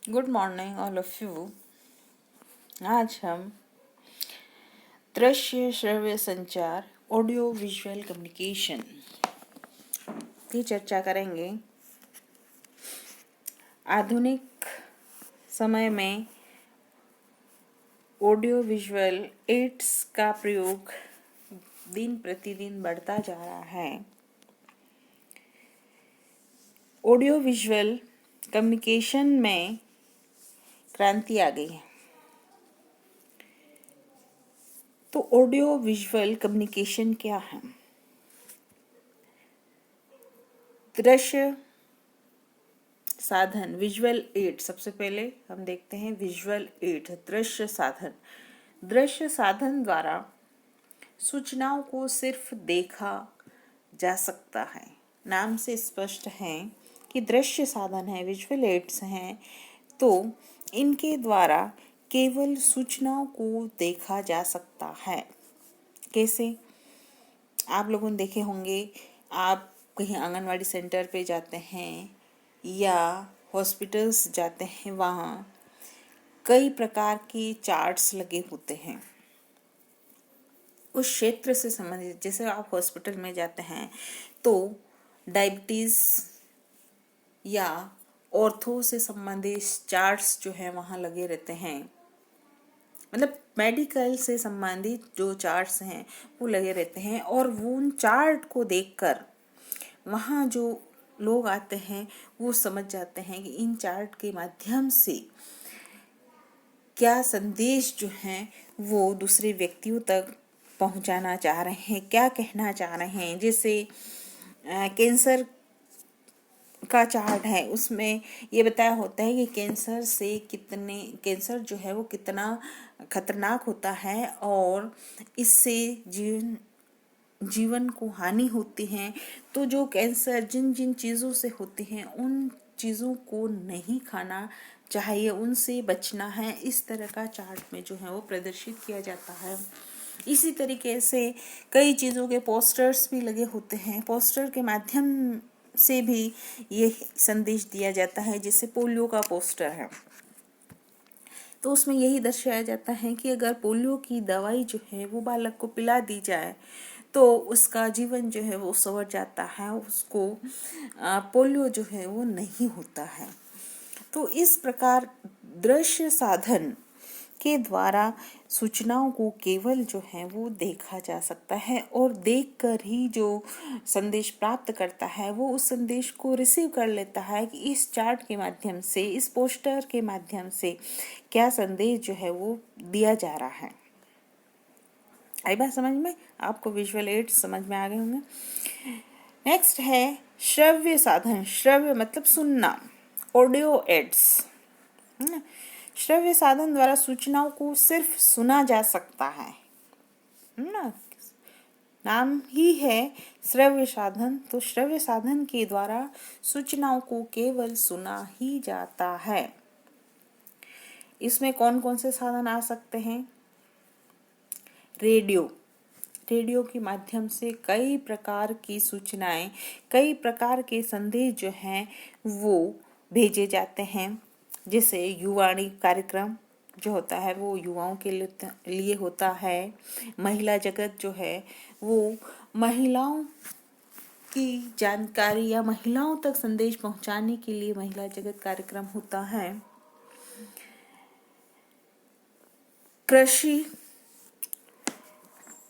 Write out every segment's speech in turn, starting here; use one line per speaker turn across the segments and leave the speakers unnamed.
Good morning all of you. आज हम दृश्य श्रव्य संचार ऑडियो विजुअल कम्युनिकेशन की चर्चा करेंगे। आधुनिक समय में ऑडियो विजुअल एड्स का प्रयोग दिन प्रतिदिन बढ़ता जा रहा है। ऑडियो विजुअल कम्युनिकेशन में क्रांति आ गई है। तो ऑडियो विजुअल कम्युनिकेशन क्या है? दृश्य साधन, विजुअल एड। सबसे पहले हम देखते हैं विजुअल एड, दृश्य साधन। दृश्य साधन द्वारा सूचनाओं को सिर्फ देखा जा सकता है। नाम से स्पष्ट है कि दृश्य साधन है, विजुअल एड्स हैं, तो इनके द्वारा केवल सूचनाओं को देखा जा सकता है। कैसे? आप लोगों ने देखे होंगे, आप कहीं आंगनवाड़ी सेंटर पे जाते हैं या हॉस्पिटल्स जाते हैं, वहाँ कई प्रकार के चार्ट्स लगे होते हैं उस क्षेत्र से संबंधित। जैसे आप हॉस्पिटल में जाते हैं तो डायबिटीज़ या ऑर्थो से संबंधित चार्ट्स जो है वहाँ लगे रहते हैं। मतलब मेडिकल से संबंधित जो चार्ट्स हैं वो लगे रहते हैं, और वो उन चार्ट को देखकर वहाँ जो लोग आते हैं वो समझ जाते हैं कि इन चार्ट के माध्यम से क्या संदेश जो है वो दूसरे व्यक्तियों तक पहुंचाना चाह रहे हैं, क्या कहना चाह रहे हैं। जैसे कैंसर का चार्ट है, उसमें ये बताया होता है कि कैंसर जो है वो कितना खतरनाक होता है और इससे जीवन को हानि होती है। तो जो कैंसर जिन जिन चीज़ों से होती हैं उन चीज़ों को नहीं खाना चाहिए, उनसे बचना है। इस तरह का चार्ट में जो है वो प्रदर्शित किया जाता है। इसी तरीके से कई चीज़ों के पोस्टर्स भी लगे होते हैं। पोस्टर के माध्यम से भी ये संदेश दिया जाता है। जैसे पोलियो का पोस्टर है तो उसमें यही दर्शाया जाता है कि अगर पोलियो की दवाई जो है वो बालक को पिला दी जाए तो उसका जीवन जो है वो संवर जाता है, उसको पोलियो जो है वो नहीं होता है। तो इस प्रकार दृश्य साधन के द्वारा सूचनाओं को केवल जो है वो देखा जा सकता है, और देखकर ही जो संदेश प्राप्त करता है वो उस संदेश को रिसीव कर लेता है कि इस चार्ट के माध्यम से, इस पोस्टर के माध्यम से क्या संदेश जो है वो दिया जा रहा है। आई बात समझ में? आपको विजुअल एड्स समझ में आ गए होंगे। नेक्स्ट है श्रव्य साधन। श्रव्य मतलब सुनना, ऑडियो एड्स। श्रव्य साधन द्वारा सूचनाओं को सिर्फ सुना जा सकता है ना, नाम ही है श्रव्य साधन। तो श्रव्य साधन के द्वारा सूचनाओं को केवल सुना ही जाता है। इसमें कौन कौन से साधन आ सकते हैं? रेडियो के माध्यम से कई प्रकार की सूचनाएं, कई प्रकार के संदेश जो हैं वो भेजे जाते हैं। जैसे युवाणी कार्यक्रम जो होता है वो युवाओं के लिए होता है। महिला जगत जो है वो महिलाओं की जानकारी या महिलाओं तक संदेश पहुंचाने के लिए महिला जगत कार्यक्रम होता है। कृषि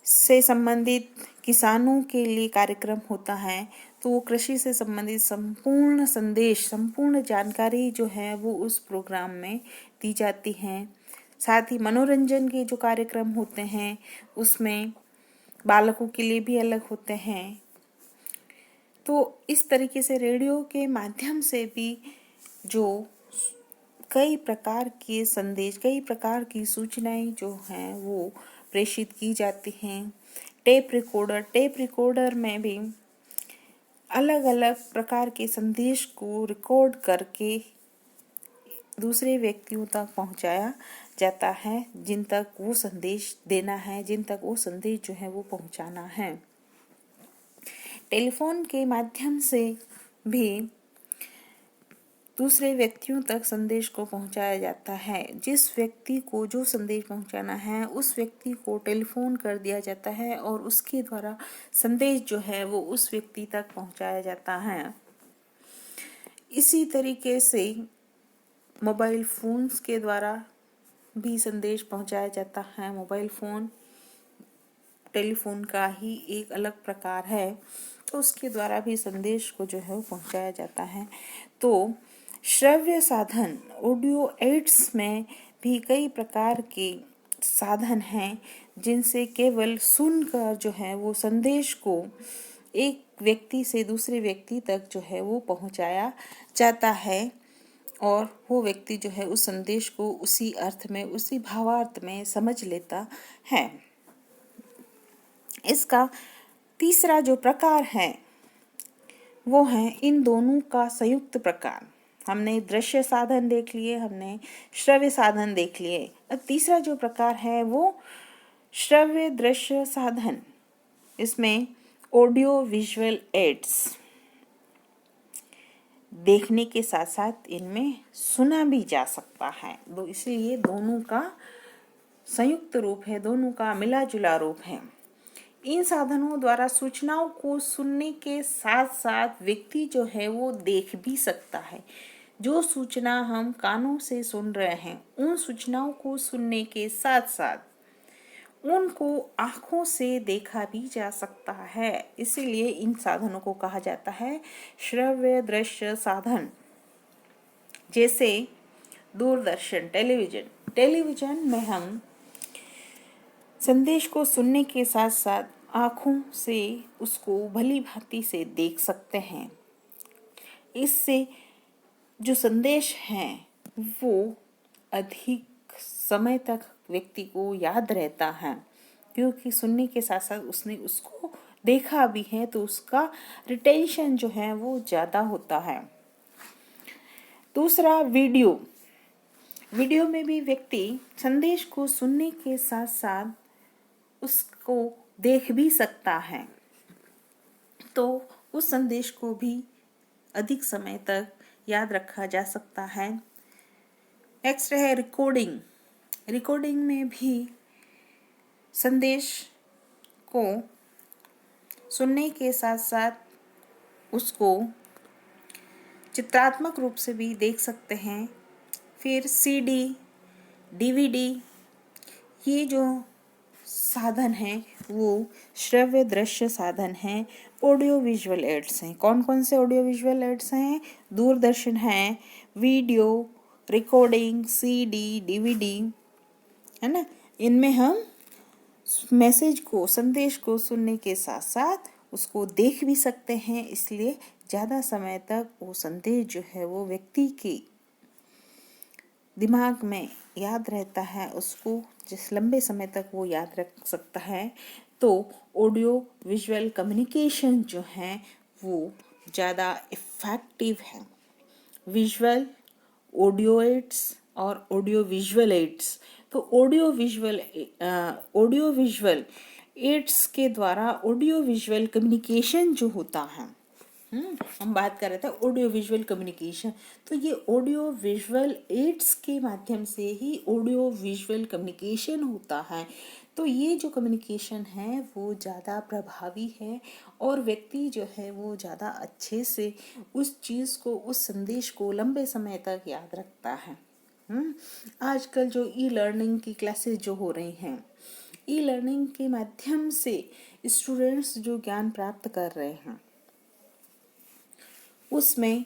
से संबंधित किसानों के लिए कार्यक्रम होता है, तो वो कृषि से संबंधित संपूर्ण संदेश, संपूर्ण जानकारी जो है वो उस प्रोग्राम में दी जाती हैं। साथ ही मनोरंजन के जो कार्यक्रम होते हैं उसमें बालकों के लिए भी अलग होते हैं। तो इस तरीके से रेडियो के माध्यम से भी जो कई प्रकार के संदेश, कई प्रकार की सूचनाएं जो हैं वो प्रेषित की जाती हैं। टेप रिकॉर्डर में भी अलग अलग प्रकार के संदेश को रिकॉर्ड करके दूसरे व्यक्तियों तक पहुंचाया जाता है, जिन तक वो संदेश देना है, जिन तक वो संदेश जो है वो पहुंचाना है। टेलीफोन के माध्यम से भी दूसरे व्यक्तियों तक संदेश को पहुंचाया जाता है। जिस व्यक्ति को जो संदेश पहुंचाना है उस व्यक्ति को टेलीफोन कर दिया जाता है और उसके द्वारा संदेश जो है वो उस व्यक्ति तक पहुंचाया जाता है। इसी तरीके से मोबाइल फोन्स के द्वारा भी संदेश पहुंचाया जाता है। मोबाइल फोन टेलीफोन का ही एक अलग प्रकार है, तो उसके द्वारा भी संदेश को जो है वो पहुंचाया जाता है। तो श्रव्य साधन ऑडियो एड्स में भी कई प्रकार के साधन हैं जिनसे केवल सुनकर जो है वो संदेश को एक व्यक्ति से दूसरे व्यक्ति तक जो है वो पहुंचाया जाता है और वो व्यक्ति जो है उस संदेश को उसी अर्थ में, उसी भावार्थ में समझ लेता है। इसका तीसरा जो प्रकार है वो है इन दोनों का संयुक्त प्रकार। हमने दृश्य साधन देख लिए, हमने श्रव्य साधन देख लिए। अब तीसरा जो प्रकार है वो श्रव्य दृश्य साधन। इसमें ऑडियो विजुअल एड्स देखने के साथ साथ इनमें सुना भी जा सकता है, तो इसलिए दोनों का संयुक्त रूप है, दोनों का मिला जुला रूप है। इन साधनों द्वारा सूचनाओं को सुनने के साथ साथ व्यक्ति जो है वो देख भी सकता है। जो सूचना हम कानों से सुन रहे हैं उन सूचनाओं को सुनने के साथ साथ उनको आंखों से देखा भी जा सकता है। इसीलिए इन साधनों को कहा जाता है श्रव्य दृश्य साधन। जैसे दूरदर्शन, टेलीविजन में हम संदेश को सुनने के साथ साथ आँखों से उसको भली भांति से देख सकते हैं। इससे जो संदेश है वो अधिक समय तक व्यक्ति को याद रहता है, क्योंकि सुनने के साथ साथ उसने उसको देखा भी है, तो उसका रिटेंशन जो है वो ज़्यादा होता है। दूसरा वीडियो में भी व्यक्ति संदेश को सुनने के साथ साथ उसको देख भी सकता है, तो उस संदेश को भी अधिक समय तक याद रखा जा सकता है। नेक्स्ट है रिकॉर्डिंग में भी संदेश को सुनने के साथ साथ उसको चित्रात्मक रूप से भी देख सकते हैं। फिर सीडी, डीवीडी, ये जो साधन है वो श्रव्य दृश्य साधन है, ऑडियो विजुअल एड्स हैं। कौन कौन से ऑडियो विजुअल एड्स हैं? दूरदर्शन है, वीडियो, रिकॉर्डिंग, सीडी, डीवीडी, है ना। इनमें हम संदेश को सुनने के साथ साथ उसको देख भी सकते हैं, इसलिए ज़्यादा समय तक वो संदेश जो है वो व्यक्ति के दिमाग में याद रहता है, उसको जिस लंबे समय तक वो याद रख सकता है। तो ऑडियो विजुअल कम्युनिकेशन जो है वो ज़्यादा इफ़ेक्टिव है। विजुअल, ऑडियो एड्स और ऑडियो विजुअल एड्स। तो ऑडियो विजुअल एड्स के द्वारा ऑडियो विजुअल कम्युनिकेशन जो होता है, हम बात कर रहे थे ऑडियो विजुअल कम्युनिकेशन, तो ये ऑडियो विजुअल एड्स के माध्यम से ही ऑडियो विजुअल कम्युनिकेशन होता है। तो ये जो कम्युनिकेशन है वो ज़्यादा प्रभावी है और व्यक्ति जो है वो ज़्यादा अच्छे से उस चीज़ को, उस संदेश को लंबे समय तक याद रखता है। आजकल जो ई लर्निंग की क्लासेस जो हो रही हैं, ई लर्निंग के माध्यम से स्टूडेंट्स जो ज्ञान प्राप्त कर रहे हैं उसमें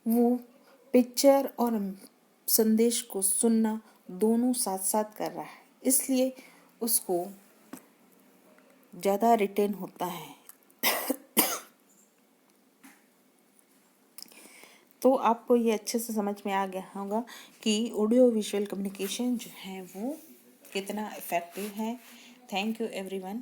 वो पिक्चर और संदेश को सुनना दोनों साथ साथ कर रहा है, इसलिए उसको ज़्यादा रिटेन होता है। तो आपको ये अच्छे से समझ में आ गया होगा कि ऑडियो विजुअल कम्युनिकेशन जो है वो कितना इफ़ेक्टिव है। Thank you everyone.